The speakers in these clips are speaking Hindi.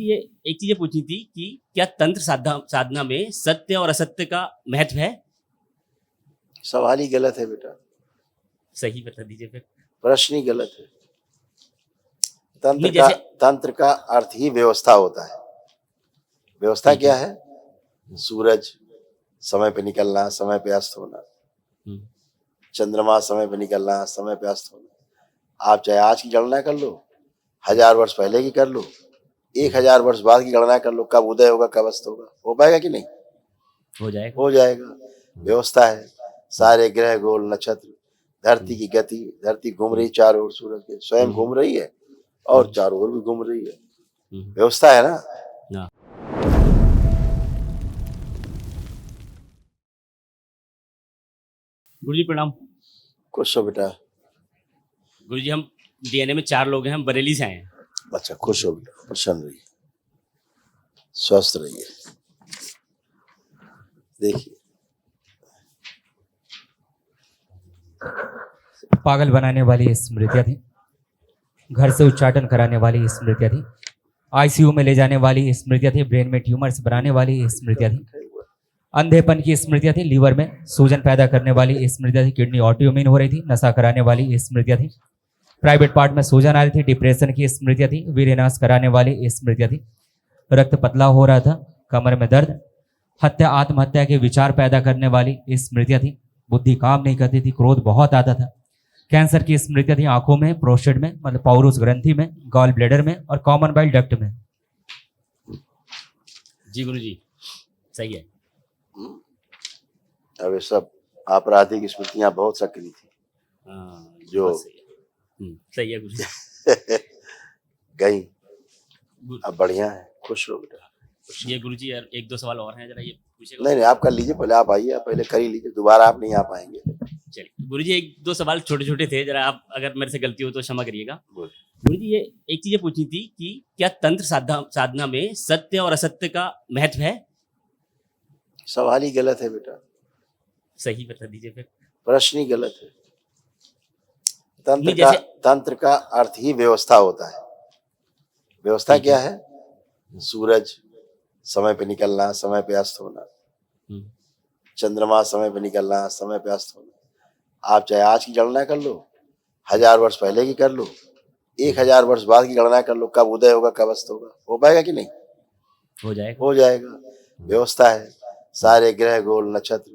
जी ये एक चीज ये पूछनी थी कि क्या तंत्र साधना में सत्य और असत्य का महत्व है? सवाल ही गलत है बेटा, सही बता दीजिए फिर। प्रश्न ही गलत है। नहीं जैसे तंत्र का अर्थ ही व्यवस्था होता है। व्यवस्था ठीक क्या है। है? सूरज समय पे निकलना, समय पे अस्त होना, हम्म, चंद्रमा समय पे निकलना, समय पे अस्त होना। आप चाहे आज की गणना कर लो, 1000 वर्ष पहले की कर लो, 1000 वर्ष बाद की गणना कर लो, कब उदय होगा कब अस्त होगा, हो पाएगा कि नहीं? हो जाएगा। हो जाएगा। व्यवस्था है। सारे ग्रह गोल नक्षत्र, धरती की गति, धरती घूम रही चारों ओर, सूरज के स्वयं घूम रही है और चारों ओर भी घूम रही है। व्यवस्था है ना। ना। गुरुजी प्रणाम। खुश हो बेटा। गुरुजी हम डीएनए में 4 लोग हैं, हम बरेली से आए हैं। अच्छा, खुश हो बेटा, प्रसन्न रहिए, स्वस्थ रहिए। देखिए, पागल बनाने वाली स्मृतियाँ थी, घर से उच्चाटन कराने वाली स्मृतियाँ थी, आईसीयू में ले जाने वाली स्मृतियाँ थी, ब्रेन में ट्यूमर्स बनाने वाली स्मृतियाँ थी, अंधेपन की स्मृतियाँ थी, लीवर में सूजन पैदा करने वाली स्मृतियाँ थी, किडनी ऑटोइम्यून हो रही थी, नशा कराने वाली स्मृतियाँ थी, प्राइवेट पार्ट में सूजन आ रही थी, डिप्रेशन की स्मृतियाँ थी, वीर्यनाश कराने वाली स्मृतियाँ थी, रक्त पतला हो रहा था, कमर में दर्द, हत्या आत्महत्या के विचार पैदा करने वाली स्मृतियाँ थी, बुद्धि काम नहीं करती थी, क्रोध बहुत आता था, कैंसर की स्मृतियाँ थी आंखों में, प्रोस्टेट में मतलब पौरुष ग्रंथि में, गॉल ब्लैडर में और कॉमन बाइल डक्ट में। जी गुरुजी सही है। अब ये सब आपराधिक स्मृतियां बहुत सक्रिय थी। जो बहुत सही है गुरुजी। गई, अब बढ़िया है, खुश हो बेटा। ये गुरुजी यार 1-2 सवाल और हैं, जरा ये पूछेगा। नहीं आप कर लीजिए, पहले आप आइए, आप पहले कर ही लीजिए, दोबारा आप नहीं आ पाएंगे। चलिए गुरुजी 1-2 सवाल छोटे छोटे थे, जरा आप अगर मेरे से गलती हो तो क्षमा करिएगा। गुरुजी ये एक चीज ये पूछनी थी कि क्या तंत्र साधना में सत्य और असत्य का महत्व है? सवाल ही गलत है बेटा, सही बता दीजिए फिर। प्रश्न ही गलत है। नहीं तंत्र का अर्थ ही व्यवस्था होता है। व्यवस्था क्या है? सूरज समय पे निकलना, समय पे अस्त होना, चंद्रमा समय पे निकलना, समय पे अस्त होना। आप चाहे आज की गणना कर लो, 1000 वर्ष पहले की कर लो, 1000 वर्ष बाद की गणना कर लो, कब उदय होगा कब अस्त होगा, हो पाएगा कि नहीं? हो जाएगा। हो जाएगा। व्यवस्था है। सारे ग्रह गोल नक्षत्र,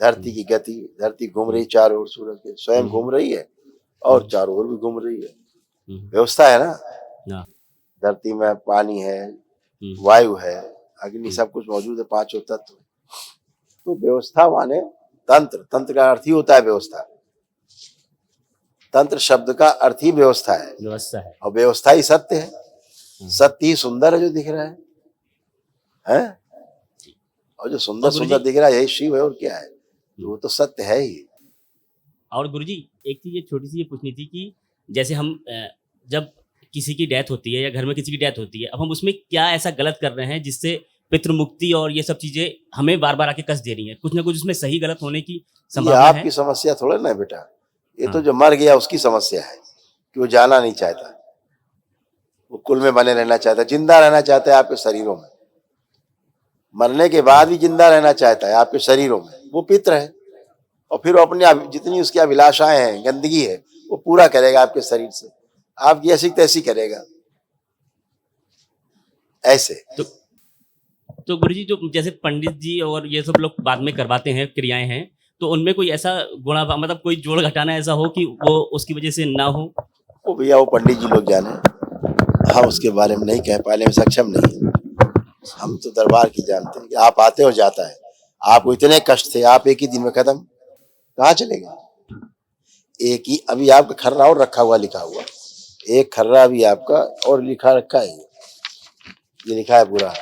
धरती की गति, धरती घूम रही चारों ओर, सूरज के स्वयं घूम रही है और चारों ओर भी घूम रही है। व्यवस्था है ना। धरती में पानी है, वायु है, अग्नि, सब कुछ मौजूद है, 5 तत्व। तो व्यवस्था माने तंत्र, तंत्र का अर्थ ही होता है व्यवस्था। तंत्र शब्द का अर्थ ही व्यवस्था है। व्यवस्था है और व्यवस्था ही सत्य है। सत्य ही सुंदर है जो दिख रहा है? और जो सुंदर सुंदर दिख रहा है यही शिव है, और क्या है? वो तो सत्य है ही। और गुरुजी एक चीज ये छोटी सी ये पूछनी थी कि जैसे हम जब किसी की डेथ होती है या घर में किसी की डेथ होती है, अब हम उसमें क्या ऐसा गलत कर रहे हैं जिससे पितृमुक्ति और ये सब चीजें हमें बार बार आके कष्ट दे रही हैं? कुछ ना कुछ उसमें सही गलत होने की संभावना है। आपकी समस्या थोड़ा ना बेटा, ये तो जो मर गया उसकी समस्या है कि वो जाना नहीं चाहता, वो कुल में बने रहना चाहता है, जिंदा रहना चाहता है आपके शरीरों में, मरने के बाद भी जिंदा रहना चाहता है आपके शरीरों में। वो पितृ है और फिर वो अपनी जितनी उसकी अभिलाषाएं हैं, गंदगी है, वो पूरा करेगा आपके शरीर से, आपकी ऐसी तैसी करेगा ऐसे। तो गुरुजी जो जैसे पंडित जी और ये सब लोग बाद में करवाते हैं क्रियाएं हैं, तो उनमें कोई ऐसा गुणा मतलब कोई जोड़ घटाना ऐसा हो कि वो उसकी वजह से ना हो? वो भैया वो पंडित जी लोग जाने, हम उसके बारे में नहीं कह पाने में सक्षम नहीं है। हम तो दरबार की जानते हैं कि आप आते हो जाता है, आपको इतने कष्ट थे, आप एक ही दिन में खत्म, कहाँ चले गए? एक ही अभी आपका खर्रा और रखा हुआ, लिखा हुआ एक खर्रा अभी आपका और लिखा रखा है, ये लिखा है पूरा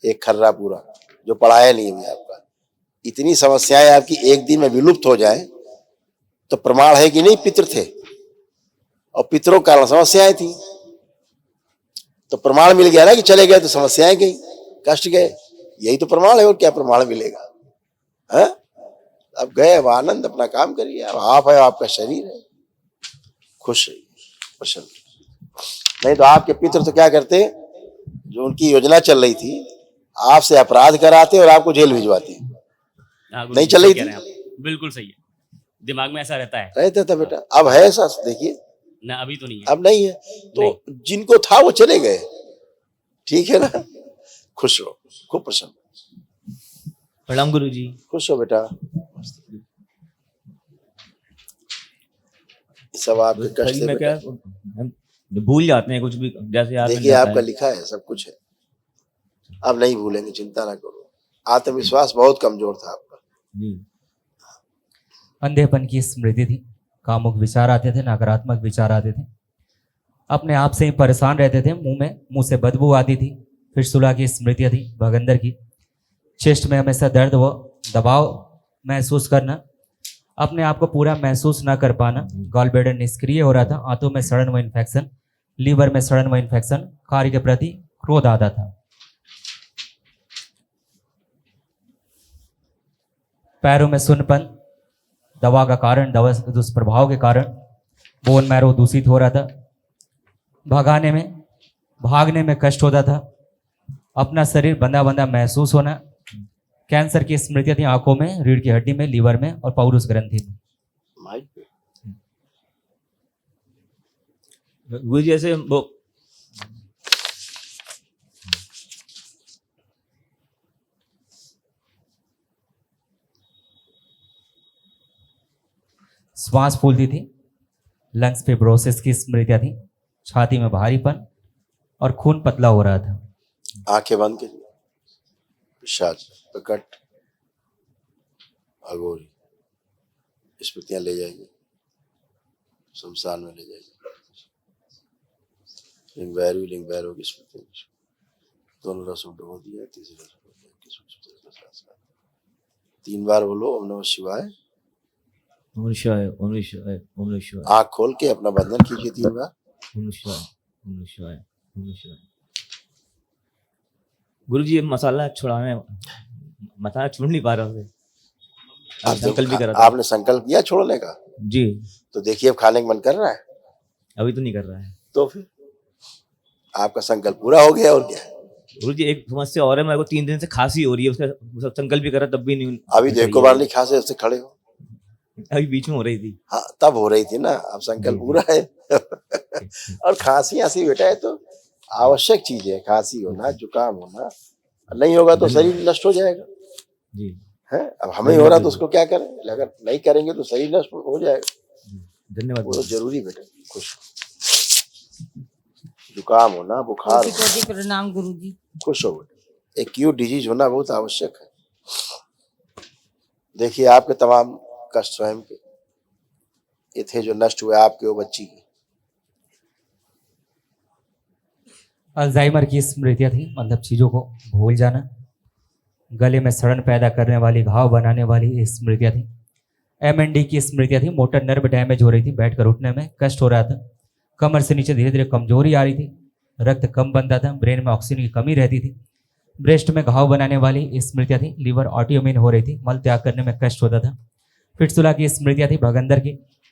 एक खर्रा पूरा, जो पढ़ाया नहीं अभी आपका। इतनी समस्याएं आपकी एक दिन में विलुप्त हो जाए तो प्रमाण है कि नहीं पितृ थे और पितरों कारण समस्याएं थी, तो प्रमाण मिल गया ना कि चले गए तो समस्याएं गई, कष्ट गए, यही तो प्रमाण है। और क्या प्रमाण मिलेगा? है अब गए, अब आनंद अपना काम करिए, अब आप है, आपका शरीर है, खुश रहिए, प्रसन्न। नहीं तो आपके पितृ तो क्या करते, जो उनकी योजना चल रही थी, आपसे अपराध कराते और आपको जेल भिजवाते। हाँ, गुरुजी, नहीं चल रही सही कह थी? रहे हैं आप। बिल्कुल सही है, दिमाग में ऐसा रहता है। रहता था बेटा, अब है ऐसा? देखिए ना अभी तो नहीं है। अब नहीं है। तो जिनको था वो चले गए, ठीक है ना। खुश रहो, खूब प्रसन्न, प्रणाम गुरुजी। खुश हो बेटा। सब आपके कष्ट सही से में बेटा। क्या हम भूल जाते हैं कुछ भी, जैसे याद देखिए नहीं आपका आता है। लिखा है, सब कुछ है, अब नहीं भूलेंगे, चिंता ना करो। आत्मविश्वास बहुत कमजोर था आपका। जी अंधेपन की स्मृति थी, कामुक विचार आते थे, नकारात्मक विचार आते थे, अपने आप से ही परेशान रहते थे, मुंह से बदबू आती थी। फिर सुलह की स्मृतियाँ थी, भगंदर की। चेस्ट में हमेशा दर्द व दबाव महसूस करना, अपने आप को पूरा महसूस ना कर पाना, गॉल ब्लैडर निष्क्रिय हो रहा था, आंतों में सड़न व इन्फेक्शन, लीवर में सड़न व इन्फेक्शन, कार्य के प्रति क्रोध आता था। पैरों में सुन्नपन, दवा का कारण, दवा के दुष्प्रभाव के कारण बोन मैरो दूषित हो रहा था, भागने में कष्ट होता था, अपना शरीर बंधा बंधा महसूस होना, कैंसर की स्मृतियां थी आंखों में, रीढ़ की हड्डी में, लीवर में और पौरुष ग्रंथि में। माइक पे। वो जैसे वो श्वास फूलती थी, लंग्स फिब्रोसिस की स्मृतियां थी, छाती में भारीपन और खून पतला हो रहा था। आंखें बंद करिए। पिशाच, प्रकट, अघोरी स्मृतियां ले जाएगी, शमशान में ले जाएगी। लिंग भैरव की स्मृति, दोनों रसों डुबो दिया, तीसरी रस डुबो दिया। 3 बार बोलो ओम नमः शिवाय। ओम शिवाय, ओम शिवाय, ओम शिवाय, आंख खोल के अपना बंधन कीजिए 3 बार। ओम शिवाय, ओम शिवाय, ओम शिवाय। गुरुजी ये मसाला छोड़ नहीं पा रहा हूँ। आप संकल्प भी करा था। आपने संकल्प किया छोड़ने का, जी तो देखिए अब खाने का मन कर रहा है, अभी तो नहीं कर रहा है। तो फिर आपका संकल्प पूरा हो गया और क्या है। गुरुजी एक समस्या और है, मेरे को 3 दिन से खांसी हो रही है, उसका संकल्प भी करा तब भी नहीं। अभी तो एक बार नहीं खांसे उससे खड़े हो। अभी बीच में हो रही थी। हाँ तब हो रही थी ना, अब संकल्प पूरा है। और खांसी ऐसी बेटा है तो आवश्यक चीज है, खांसी होना, जुकाम होना, नहीं होगा तो शरीर नष्ट हो जाएगा। जी है, अब हमें हो रहा तो उसको क्या करें, अगर नहीं करेंगे तो शरीर नष्ट हो जाएगा। धन्यवाद। वो तो जरूरी बेटा। खुश, जुकाम होना, बुखार होना, कोटि प्रणाम गुरुजी। खुश हो बेटा। एक्यूट डिजीज होना बहुत आवश्यक है। देखिए आपके तमाम कष्ट स्वयं के ये थे जो नष्ट हुए, आपके वो बच्ची की। अल्जाइमर की स्मृतियां थी, मतलब चीज़ों को भूल जाना, गले में सड़न पैदा करने वाली, घाव बनाने वाली स्मृतियां थी। MND की स्मृतियां थी, मोटर नर्व डैमेज हो रही थी, बैठकर उठने में कष्ट हो रहा था, कमर से नीचे धीरे धीरे कमजोरी आ रही थी, रक्त कम बनता था, ब्रेन में ऑक्सीजन की कमी रहती थी, ब्रेस्ट में घाव बनाने वाली स्मृतियां थी, लीवर ऑटोइम्यून हो रही थी, मल त्याग करने में कष्ट होता था। फिटसुला की स्मृतियां थी, भगंदर की,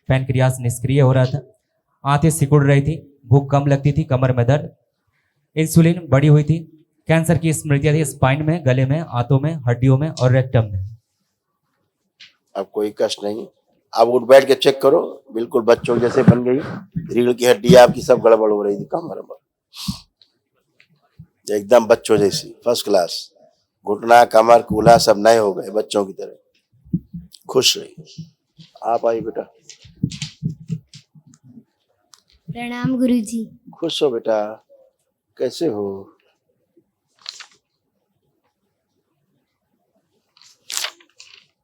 पैनक्रियास निष्क्रिय हो रहा था, आंतें सिकुड़ रही थी, भूख कम लगती थी, कमर में दर्द, इंसुलिन बढ़ी हुई थी। कैंसर की स्मृतियां थी, स्पाइन में, गले में, आंतों में, हड्डियों में और रेक्टम में। अब कोई कष्ट नहीं, अब उठ बैठ के चेक करो, बिल्कुल बच्चों जैसे बन गई, रीढ़ की हड्डी आपकी सब गड़बड़ हो रही थी, कमर में एकदम बच्चों जैसी, फर्स्ट क्लास, घुटना कमर कूल्हा सब नए हो गए बच्चों की तरह। खुश रहिए। आप आई बेटा। प्रणाम गुरुजी। खुश हो बेटा, कैसे हो।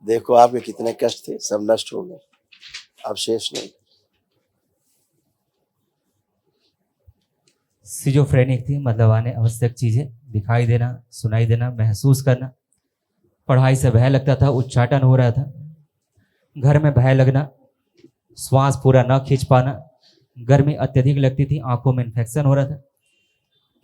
देखो आपके कितने कष्ट थे, सब नष्ट हो गए, अब शेष नहीं। सिजोफ्रेनिक थी, मतलब आने आवश्यक चीजें, दिखाई देना, सुनाई देना, महसूस करना, पढ़ाई से भय लगता था, उच्चाटन हो रहा था, घर में भय लगना, श्वास पूरा न खींच पाना, गर्मी अत्यधिक लगती थी, आंखों में इन्फेक्शन हो रहा था,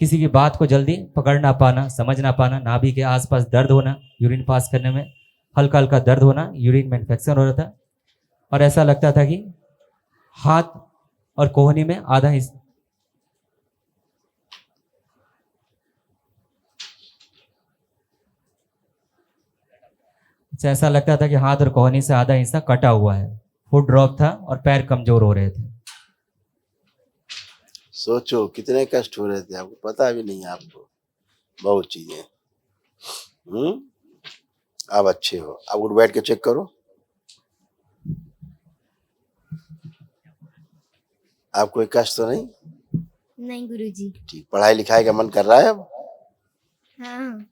किसी की बात को जल्दी पकड़ ना पाना, समझ ना पाना, नाभि के आसपास दर्द होना, यूरिन पास करने में हल्का हल्का दर्द होना, यूरिन में इन्फेक्शन हो रहा था, और ऐसा लगता था कि हाथ और कोहनी में आधा अच्छा, ऐसा लगता था कि हाथ और कोहनी से आधा हिस्सा कटा हुआ है, फुट ड्रॉप था और पैर कमजोर हो रहे थे। सोचो कितने कष्ट हो रहे थे, आपको पता भी नहीं आपको बहुत चीजें। अब अच्छे हो, अब उठ बैठ के चेक करो। आप कोई कष्ट तो नहीं? नहीं गुरुजी। ठीक। पढ़ाई लिखाई का मन कर रहा है अब? हाँ,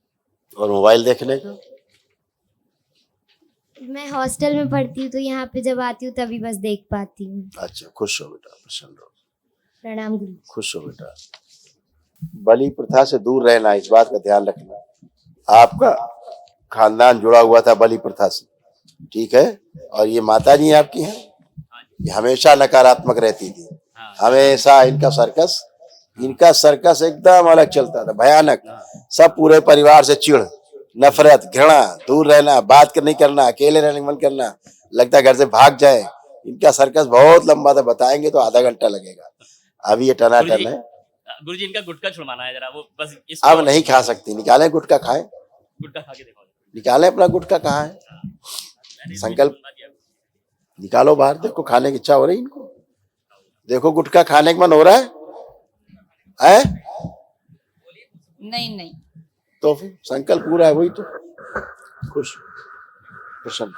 और मोबाइल देखने का? मैं हॉस्टल में पढ़ती हूँ तो यहाँ पे जब आती हूँ तभी बस देख पाती हूँ। अच्छा, खुश हो बेटा, प्रसन्न रहो, प्रणाम गुरुजी। खुश हो बेटा। बलि प्रथा से दूर रहना, इस बात का ध्यान रखना। आपका खानदान जुड़ा हुआ था बलि प्रथा से, ठीक है? और ये माता जी आपकी हैं, ये हमेशा नकारात्मक रहती थी, हमेशा इनका सर्कस एकदम अलग चलता था, भयानक। सब पूरे परिवार से चिढ़, नफरत, घृणा, दूर रहना, बात नहीं करना, अकेले रहने का मन करना, लगता है घर से भाग जाए। इनका सर्कस बहुत लंबा था, बताएंगे तो आधा घंटा लगेगा। अभी ये टनाटन है। गुरुजी इनका गुटखा छुड़वाना है जरा, वो बस इस अब नहीं खा सकती, निकालें गुटखा, खाएं, गुटखा खा के देखो। निकालें अपना गुटखा। कहाँ है संकल्प? निकालो बाहर, देखो खाने की इच्छा हो रही इनको, देखो गुटखा खाने का मन हो रहा है? नहीं तो फिर संकल्प पूरा है, वही तो। खुश, प्रसन्न।